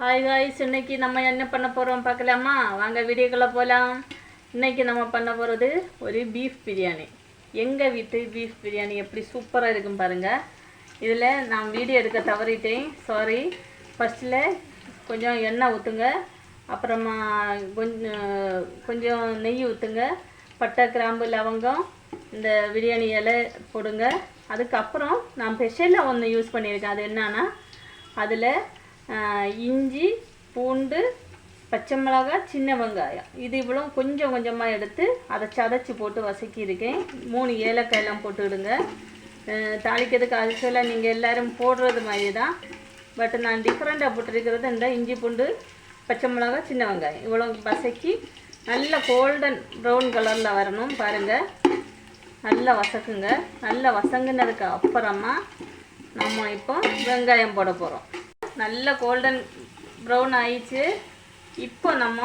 Hi guys, இன்னைக்கு நம்ம என்ன பண்ண போகிறோம் பார்க்கலாமா? வாங்க வீடியோக்குள்ளே போகலாம். இன்றைக்கி நம்ம பண்ண போகிறது ஒரு பீஃப் பிரியாணி. எங்கள் வீட்டு பீஃப் பிரியாணி எப்படி சூப்பராக இருக்கும் பாருங்கள். இதில் நான் வீடியோ எடுக்க தவறிட்டேன், சாரி. ஃபஸ்ட்டில் கொஞ்சம் எண்ணெய் ஊற்றுங்க, அப்புறமா கொஞ்சம் நெய் ஊற்றுங்க, பட்டை கிராம்பு லவங்கம் இந்த பிரியாணி இலை போடுங்க. அதுக்கப்புறம் நான் ஸ்பெஷலாக ஒன்று யூஸ் பண்ணியிருக்கேன். அது என்னன்னா, அதில் இஞ்சி, பூண்டு, பச்சை மிளகாய், சின்ன வெங்காயம் இது இவ்வளோ கொஞ்சம் கொஞ்சமாக எடுத்து அதை சதைச்சி போட்டு வதக்கியிருக்கேன். 3 ஏலக்காயெல்லாம் போட்டுவிடுங்க. தாளிக்கிறதுக்கு அதுக்கெல்லாம் நீங்கள் எல்லோரும் போடுறது மாதிரி தான், பட் நான் டிஃப்ரெண்ட்டாக போட்டிருக்கிறது இந்த இஞ்சி, பூண்டு, பச்சை மிளகாய், சின்ன வெங்காயம் இவ்வளோ வதக்கி நல்ல கோல்டன் ப்ரௌன் கலரில் வரணும் பாருங்கள். நல்லா வதக்குங்க. நல்லா வதங்கினதுக்கு அப்புறமா நம்ம இப்போ வெங்காயம் போட போகிறோம். நல்ல கோல்டன் ப்ரௌன் ஆயிடுச்சு. இப்போ நம்ம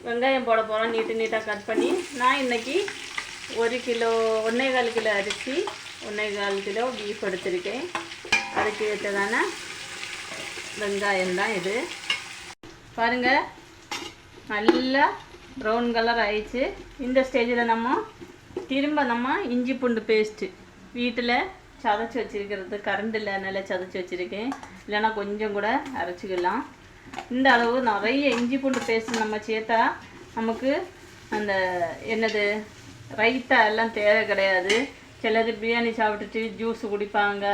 வெங்காயம் போட போகிறோம், நீட்டாக கட் பண்ணி. நான் இன்றைக்கி 1 கிலோ 1.25 கிலோ அரிசி, 1.25 கிலோ பீஃப் எடுத்திருக்கேன். அதுக்கு ஏற்றதான வெங்காயம் தான் இது. பாருங்கள், நல்லா ப்ரௌன் கலர் ஆயிடுச்சு. இந்த ஸ்டேஜில் நம்ம இஞ்சி பூண்டு பேஸ்ட்டு வீட்டில் சதைச்சி வச்சுருக்கிறது, கரண்டில் நல்லா சதைச்சி வச்சுருக்கேன், இல்லைன்னா கொஞ்சம் கூட அரைச்சிக்கலாம். இந்த அளவு நிறைய இஞ்சி பூண்டு பேஸ்ட் நம்ம சேர்த்தா நமக்கு அந்த என்னது ரைத்தா எல்லாம் தேவை கிடையாது. சிலர் பிரியாணி சாப்பிட்டுட்டு ஜூஸ் குடிப்பாங்க,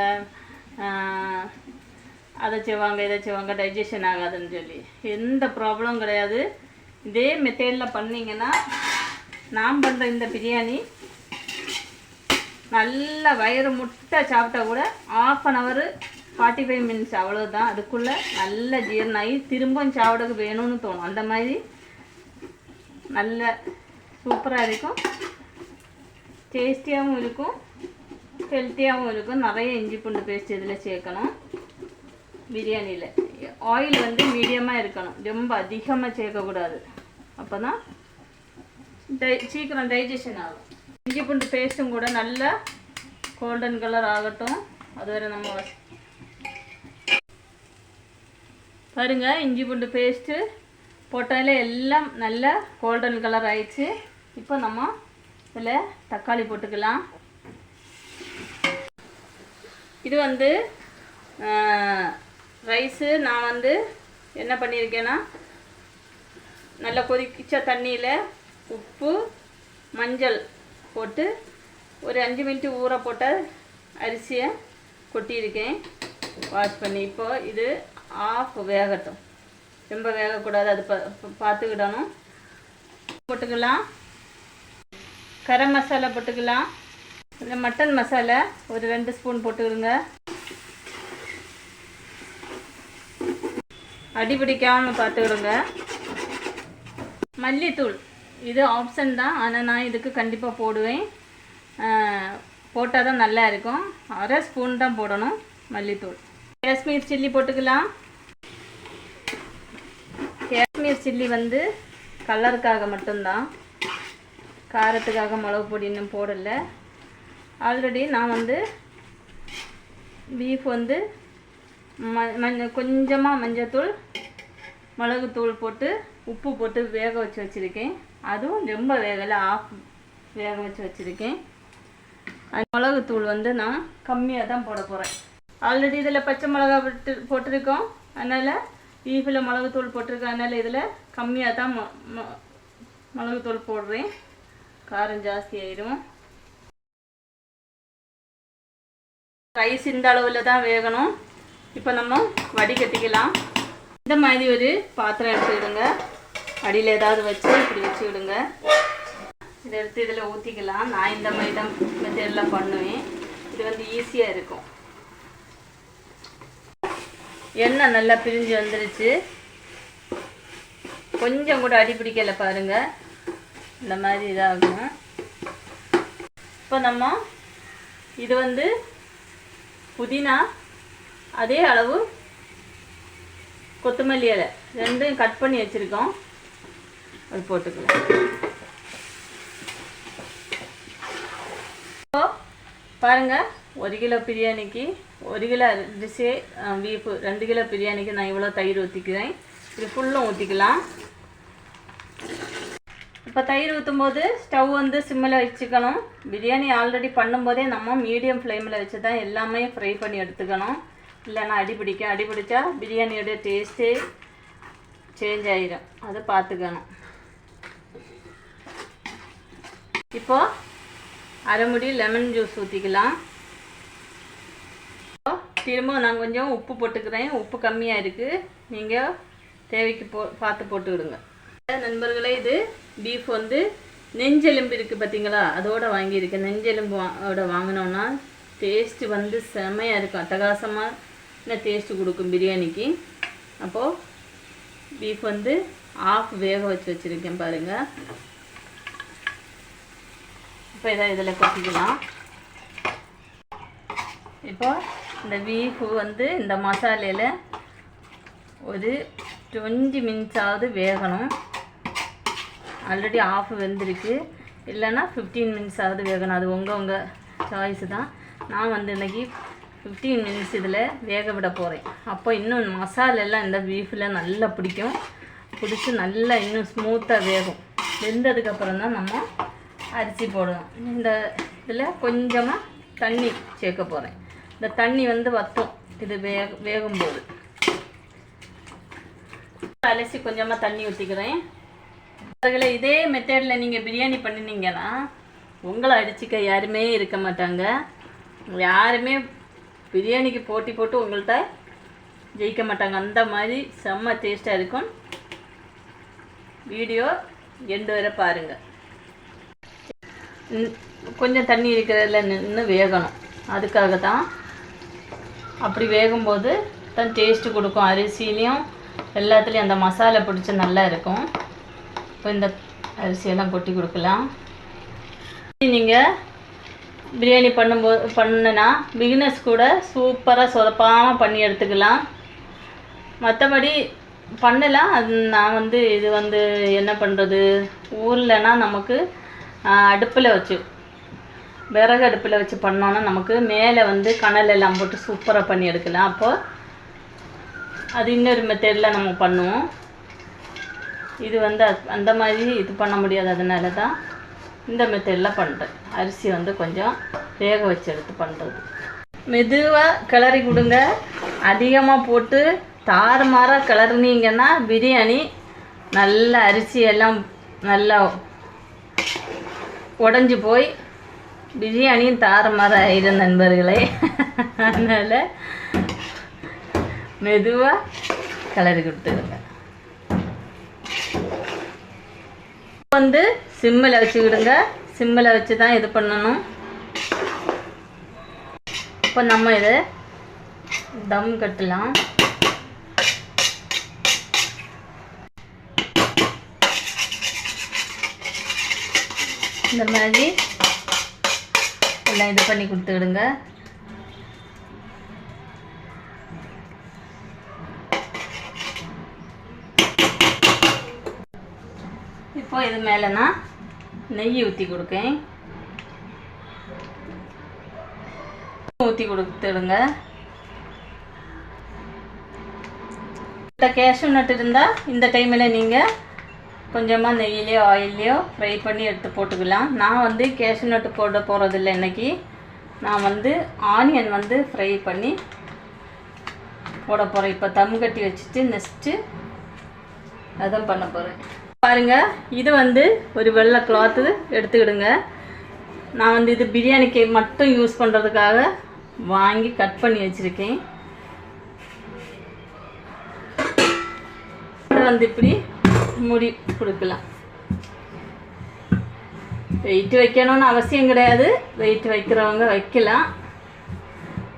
அதை செய்வாங்க இதை செய்வாங்க, டைஜஷன் ஆகாதுன்னு சொல்லி. எந்த ப்ராப்ளமும் கிடையாது. இதே மெத்தேடில் பண்ணிங்கன்னா நான் பண்ணுற இந்த பிரியாணி நல்லா வயிறு முட்டை சாப்பிட்டா கூட 1/2 hour 45 minutes அவ்வளோதான். அதுக்குள்ளே நல்ல ஜீரணாகி திரும்பவும் சாப்பிடக்கு வேணும்னு தோணும். அந்த மாதிரி நல்ல சூப்பராக இருக்கும், டேஸ்டியாகவும் இருக்கும், ஹெல்த்தியாகவும் இருக்கும். நிறைய இஞ்சி பூண்டு பேஸ்ட் இதில் சேர்க்கணும். பிரியாணியில் ஆயில் மீடியமாக இருக்கணும், ரொம்ப அதிகமாக சேர்க்கக்கூடாது. அப்போ தான் சீக்கிரம் டைஜஷன் ஆகும். இஞ்சி பூண்டு பேஸ்ட்டும் கூட நல்லா கோல்டன் கலர் ஆகட்டும். அதுவரை நம்ம பாருங்கள், இஞ்சி பூண்டு பேஸ்ட்டு போட்டாலே எல்லாம் நல்லா கோல்டன் கலர் ஆயிடுச்சு. இப்போ நம்ம இதில் தக்காளி போட்டுக்கலாம். இது ரைஸு நான் என்ன பண்ணியிருக்கேன்னா, நல்லா கொதிச்ச தண்ணியில் உப்பு, மஞ்சள் போட்டு ஒரு 5 minute ஊற போட்ட அரிசியை கொட்டியிருக்கேன் வாஷ் பண்ணி. இப்போ இது ஆஃப் வேகட்டும், ரொம்ப வேகக்கூடாது, அது பார்த்துக்கிடணும். போட்டுக்கலாம். கரம் மசாலா போட்டுக்கலாம். இந்த மட்டன் மசாலா ஒரு 2 ஸ்பூன் போட்டுக்கிடுங்க. அடிபிடிக்காமல் பார்த்துக்கிடுங்க. மல்லித்தூள் இது ஆப்ஷன் தான், ஆனால் நான் இதுக்கு கண்டிப்பாக போடுவேன். போட்டால் தான் நல்லா இருக்கும். 1/2 ஸ்பூன் தான் போடணும் மல்லித்தூள். காஷ்மீர் சில்லி போட்டுக்கலாம். காஷ்மீர் சில்லி கலருக்காக மட்டும்தான், காரத்துக்காக மிளகு பொடி இன்னும் போடலை. ஆல்ரெடி நான் பீஃப் கொஞ்சமாக மஞ்சத்தூள், மிளகுத்தூள் போட்டு உப்பு போட்டு வேக வச்சுருக்கேன். அதுவும் ரொம்ப வேகலை, ஆஃப் வேக வச்சுருக்கேன். மிளகுத்தூள் நான் கம்மியாக தான் போட போகிறேன். ஆல்ரெடி இதில் பச்சை மிளகா போட்டிருக்கோம், அதனால் பீஃபில் மிளகுத்தூள் போட்டிருக்கோம். அதனால் இதில் கம்மியாக தான் மிளகுத்தூள் போடுறேன், காரம் ஜாஸ்தி ஆயிடும். ரைஸ் இந்த அளவில் தான் வேகணும். இப்போ நம்ம வடிகட்டிக்கலாம். இந்த மாதிரி ஒரு பாத்திரம் எடுத்துக்கிடுங்க, அடியில் ஏதாவது வச்சு இப்படி வச்சு விடுங்க. இதை எடுத்து இதில் ஊற்றிக்கலாம். நான் இந்த மாதிரி தான் மெத்தேடெலாம் பண்ணுவேன். இது ஈஸியாக இருக்கும். எண்ணெய் நல்லா பிரிஞ்சு வந்துருச்சு, கொஞ்சம் கூட அடி பிடிக்கலை பாருங்கள். இந்த மாதிரி இதாகும். இப்போ நம்ம இது புதினா, அதே அளவு கொத்தமல்லி இலை 2 கட் பண்ணி வச்சுருக்கோம், அது போட்டுக்கலாம். இப்போ பாருங்கள், 1 கிலோ பிரியாணிக்கு 1 கிலோ அரிசி பீஃபு 2 கிலோ பிரியாணிக்கு நான் இவ்வளோ தயிர் ஊற்றிக்கிறேன். இது ஃபுல்லும் ஊற்றிக்கலாம். இப்போ தயிர் ஊற்றும் போது ஸ்டவ் வந்து சிம்மில் வச்சுக்கணும். பிரியாணி ஆல்ரெடி பண்ணும்போதே நம்ம மீடியம் ஃப்ளேமில் வச்சு தான் எல்லாமே ஃப்ரை பண்ணி எடுத்துக்கணும். இல்லைன்னா அடிபிடிக்கும். அடிபிடிச்சா பிரியாணியோட டேஸ்ட்டே சேஞ்ச் ஆகிடும். அதை பார்த்துக்கணும். இப்போது அரை முடி லெமன் ஜூஸ் ஊற்றிக்கலாம். திரும்ப நான் கொஞ்சம் உப்பு போட்டுக்கிறேன். உப்பு கம்மியாக இருக்குது, நீங்கள் தேவைக்கு பார்த்து போட்டுக்கிடுங்க. நண்பர்களே, இது பீஃப் வந்து நெஞ்செலும்பு இருக்குது பார்த்தீங்களா, அதோடு வாங்கியிருக்கேன். நெஞ்செலும்போட வாங்கினோன்னா டேஸ்ட்டு வந்து செம்மையாக இருக்கும். அட்டகாசமான டேஸ்ட்டு கொடுக்கும் பிரியாணிக்கு. அப்போது பீஃப் வந்து ஆஃப் வேக வச்சுருக்கேன் பாருங்கள். இப்போ இதை இதில் கொட்டிக்கலாம். இப்போ இந்த பீஃபு வந்து இந்த மசாலையில் ஒரு 20 மினிட்ஸாவது வேகணும். ஆல்ரெடி ஆஃப் வெந்திருக்கு, இல்லைன்னா 15 மினிட்ஸாவது வேகணும். அது உங்கள் சாய்ஸு தான். நான் வந்து இன்றைக்கி 15 மினிட்ஸ் இதில் வேக விட போகிறேன். அப்போ இன்னும் மசாலெல்லாம் இந்த பீஃபில் நல்லா பிடிச்சி நல்லா இன்னும் ஸ்மூத்தாக வேகும். வெந்ததுக்கப்புறம் தான் நம்ம அரிசி போடணும். இந்த இதில் கொஞ்சமாக தண்ணி சேர்க்க போகிறேன். இந்த தண்ணி வந்து வற்றும் இது வேகும்போது. அலசி கொஞ்சமாக தண்ணி ஊற்றிக்கிறேன். அதுகளை இதே மெத்தடில் நீங்கள் பிரியாணி பண்ணினீங்கன்னா உங்களை அடிச்சுக்க யாருமே இருக்க மாட்டாங்க. யாருமே பிரியாணிக்கு போட்டி போட்டு உங்கள்கிட்ட ஜெயிக்க மாட்டாங்க. அந்த மாதிரி செம்ம டேஸ்ட்டாக இருக்கும். வீடியோ எண்டு வரை பாருங்கள். கொஞ்சம் தண்ணி இருக்கிறதுல நின்று வேகணும். அதுக்காக தான். அப்படி வேகும்போது தான் டேஸ்ட்டு கொடுக்கும். அரிசிலையும் எல்லாத்துலேயும் அந்த மசாலா பிடிச்சி நல்லா இருக்கும். இப்போ இந்த அரிசியெல்லாம் கொட்டி கொடுக்கலாம். நீங்கள் பிரியாணி பண்ணுனா பிகினர்ஸ் கூட சூப்பராக சொதப்பாமல் பண்ணி எடுத்துக்கலாம். மற்றபடி பண்ணலாம். அது நான் வந்து இது வந்து என்ன பண்ணுறது, ஊர்லனா நமக்கு அடுப்பில் வச்சு விறகு அடுப்பில் வச்சு பண்ணோன்னா நமக்கு மேலே வந்து கனல் எல்லாம் போட்டு சூப்பராக பண்ணி எடுக்கலாம். அப்போது அது இன்னொரு மெத்தடில் நம்ம பண்ணுவோம். இது வந்து அந்த மாதிரி இது பண்ண முடியாது. அதனால தான் இந்த மெத்தடில் பண்ணுறேன். அரிசி வந்து கொஞ்சம் வேக வச்சு எடுத்து பண்ணுறது. மெதுவாக கிளறி கொடுங்க. அதிகமாக போட்டு தாறுமாறாக கிளறினீங்கன்னா பிரியாணி நல்லா அரிசியெல்லாம் நல்லா உடஞ்சி போய் பிரியாணியும் தாறுமாறாக ஆயிடும் நண்பர்களே. அதனால் மெதுவாக கிளறி கொடுத்துடுங்க. வந்து சிம்மில் வச்சுக்கிடுங்க. சிம்மில் வச்சு தான் இது பண்ணணும். இப்போ நம்ம இதை தம் கட்டலாம். இந்த மாதிரி எல்லாம் இது பண்ணி கொடுத்துடுங்க. இப்போ இது மேலே நான் நெய் ஊற்றி கொடுக்கேன். ஊற்றி கொடுத்துடுங்க. கேஷ்யூ நட் இருந்தால் இந்த டைமில் நீங்கள் கொஞ்சமாக நெய்யிலையோ ஆயிலையோ ஃப்ரை பண்ணி எடுத்து போட்டுக்கலாம். நான் வந்து கேஷ்யூ நட்டு போட போகிறதில்ல இன்றைக்கி. நான் வந்து ஆனியன் வந்து ஃப்ரை பண்ணி போட போகிறேன். இப்போ தம் கட்டி வச்சுட்டு நெக்ஸ்ட்டு அதான் பண்ண போகிறேன். பாருங்கள், இது வந்து ஒரு வெள்ளை கிளாத்து எடுத்துக்கிடுங்க. நான் வந்து இது பிரியாணிக்கு மட்டும் யூஸ் பண்ணுறதுக்காக வாங்கி கட் பண்ணி வச்சுருக்கேன். இதை வந்து இப்படி மூடி கொடுக்கலாம். வெயிட் வைக்கணும்னு அவசியம் கிடையாது. வெயிட் வைக்கிறவங்க வைக்கலாம்.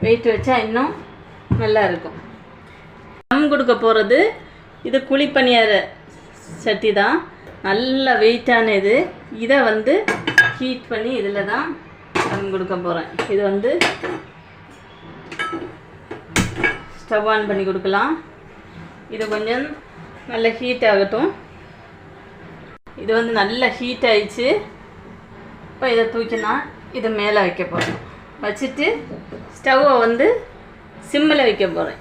வெயிட் வச்சா இன்னும் நல்லா இருக்கும். தம் கொடுக்க போகிறது இது குழிப்பணியார சட்டி தான். நல்ல வெயிட்டான இது. இதை வந்து ஹீட் பண்ணி இதில் தான் தம் கொடுக்க போகிறேன். இது வந்து ஸ்டவ் ஆன் பண்ணி கொடுக்கலாம். இது கொஞ்சம் நல்ல ஹீட் ஆகட்டும். இது வந்து நல்ல ஹீட் ஆயிடுச்சு. இப்போ இதை தூக்கினா இது மேலே வைக்க போகிறோம். வச்சுட்டு ஸ்டவ்வை வந்து சிம்மில் வைக்க போகிறேன்.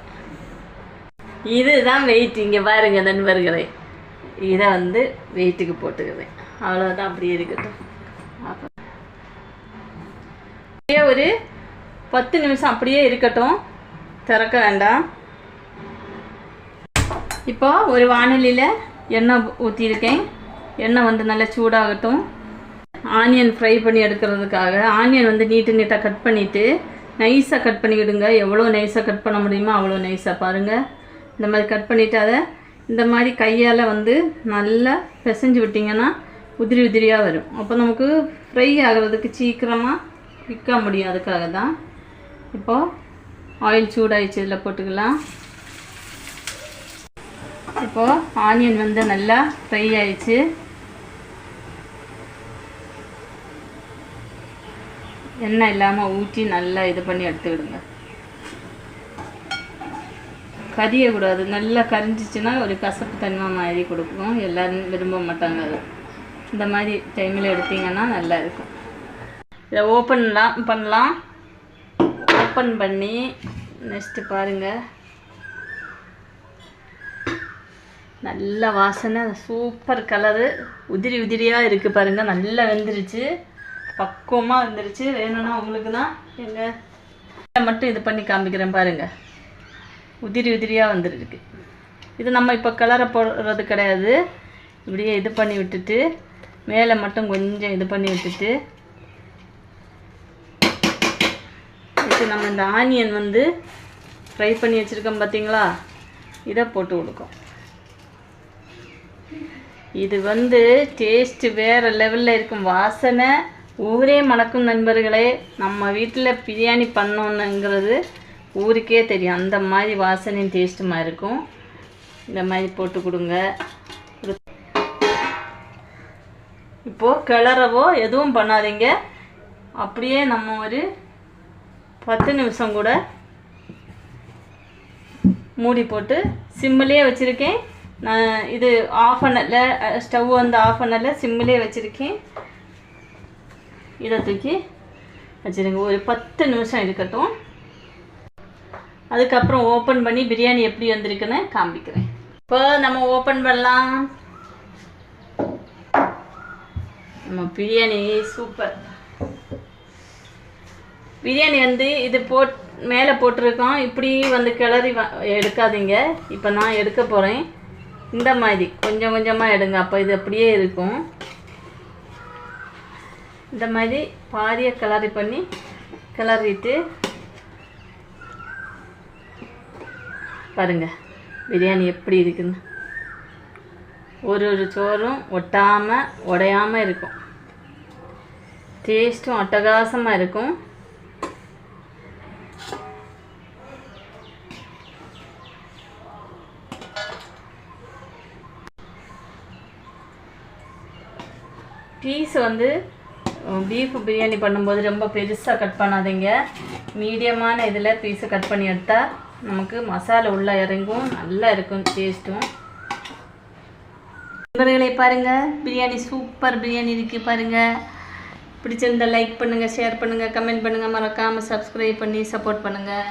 இதுதான் வெயிட். இங்கே பாருங்க நண்பர்களே, இதை வந்து வெயிட்டுக்கு போட்டுக்கிறேன். அவ்வளோதான், அப்படியே இருக்கட்டும். அப்படியே ஒரு 10 நிமிஷம் அப்படியே இருக்கட்டும், திறக்க வேண்டாம். இப்போ ஒரு வாணலியில் எண்ணெய் ஊற்றியிருக்கேன். எண்ணெய் வந்து நல்லா சூடாகட்டும். ஆனியன் ஃப்ரை பண்ணி எடுக்கிறதுக்காக ஆனியன் வந்து நீட்டாக கட் பண்ணிவிட்டு நைஸாக கட் பண்ணிவிடுங்க. எவ்வளோ நைஸாக கட் பண்ண முடியுமோ அவ்வளோ நைஸாக பாருங்கள். இந்த மாதிரி கட் பண்ணிவிட்டு அதை இந்த மாதிரி கையால் வந்து நல்லா பிசைஞ்சு விட்டிங்கன்னா உதிரி உதிரியாக வரும். அப்போ நமக்கு ஃப்ரை ஆகிறதுக்கு சீக்கிரமாக விற்க முடியும். அதுக்காக தான். இப்போது ஆயில் சூடாகிடுச்சு, இதில் போட்டுக்கலாம். இப்போது ஆனியன் வந்து நல்லா ஃப்ரை ஆயிடுச்சு. எண்ணெய் இல்லாமல் ஊற்றி நல்லா இது பண்ணி எடுத்துக்கிடுங்க. கரியக்கூடாது. நல்லா கரிஞ்சிச்சுன்னா ஒரு கசப்பு தன்மை மாதிரி கொடுக்கும். எல்லோரும் விரும்ப மாட்டாங்க. அது இந்த மாதிரி டைமில் எடுத்திங்கன்னா நல்லா இருக்கும். இதை பண்ணலாம். ஓப்பன் பண்ணி நெக்ஸ்ட்டு பாருங்கள், நல்ல வாசனை, சூப்பர் கலரு, உதிரி உதிரியாக இருக்குது பாருங்கள். நல்லா வெந்துருச்சு, பக்குவமாக வந்துருச்சு. வேணும்னா உங்களுக்கு தான் எங்கள் மட்டும் இது பண்ணி காமிக்கிறேன் பாருங்கள். உதிரி உதிரியாக வந்துருக்கு. இது நம்ம இப்போ கலரை போடுறது கிடையாது. இப்படியே இது பண்ணி விட்டுட்டு மேலே மட்டும் கொஞ்சம் இது பண்ணி விட்டுட்டு இது நம்ம இந்த ஆனியன் வந்து ஃப்ரை பண்ணி வச்சுருக்கோம் பார்த்தீங்களா, இதை போட்டு கொடுக்கும். இது வந்து டேஸ்ட்டு வேறு லெவலில் இருக்கும். வாசனை ஊரே மணக்கும் நண்பர்களே. நம்ம வீட்டில் பிரியாணி பண்ணோன்னுங்கிறது ஊருக்கே தெரியும். அந்த மாதிரி வாசனையும் டேஸ்ட்டுமாக இருக்கும். இந்த மாதிரி போட்டு கொடுங்க. இப்போது கிளறவோ எதுவும் பண்ணாதீங்க. அப்படியே நம்ம ஒரு 10 நிமிஷம் கூட மூடி போட்டு சிம்மிலே வச்சுருக்கேன். நான் இது ஆஃப் பண்ணல, ஸ்டவ் வந்து ஆஃப் பண்ணல, சிம்மிலே வச்சுருக்கேன். இதை தூக்கி வச்சுருங்க. ஒரு 10 நிமிஷம் இருக்கட்டும். அதுக்கப்புறம் ஓப்பன் பண்ணி பிரியாணி எப்படி வந்திருக்குன்னு காமிக்கிறேன். இப்போ நம்ம ஓப்பன் பண்ணலாம். நம்ம பிரியாணி சூப்பர். பிரியாணி வந்து இது மேலே போட்டிருக்கோம். இப்படி வந்து கிளறி எடுக்காதீங்க. இப்போ நான் எடுக்க போகிறேன். இந்த மாதிரி கொஞ்சம் கொஞ்சமாக எடுங்க. அப்போ இது அப்படியே இருக்கும். இந்த மாதிரி பாதியை கிளறிட்டு பாருங்கள் பிரியாணி எப்படி இருக்குன்னு. ஒரு சோறும் ஒட்டாமல் உடையாமல் இருக்கும். டேஸ்ட்டும் அட்டகாசமாக இருக்கும். பீஸ் வந்து பீஃப் பிரியாணி பண்ணும்போது ரொம்ப பெருசாக கட் பண்ணாதீங்க. மீடியமான இதில் பீஸை கட் பண்ணி எடுத்தால் நமக்கு மசாலா உள்ளே இறங்கும், நல்லா இருக்கும் டேஸ்ட்டும். நண்பர்களே பாருங்கள், பிரியாணி சூப்பர் பிரியாணி இருக்குது பாருங்கள். பிடிச்சிருந்தால் லைக் பண்ணுங்கள், ஷேர் பண்ணுங்கள், கமெண்ட் பண்ணுங்கள், மறக்காமல் சப்ஸ்கிரைப் பண்ணி சப்போர்ட் பண்ணுங்கள்.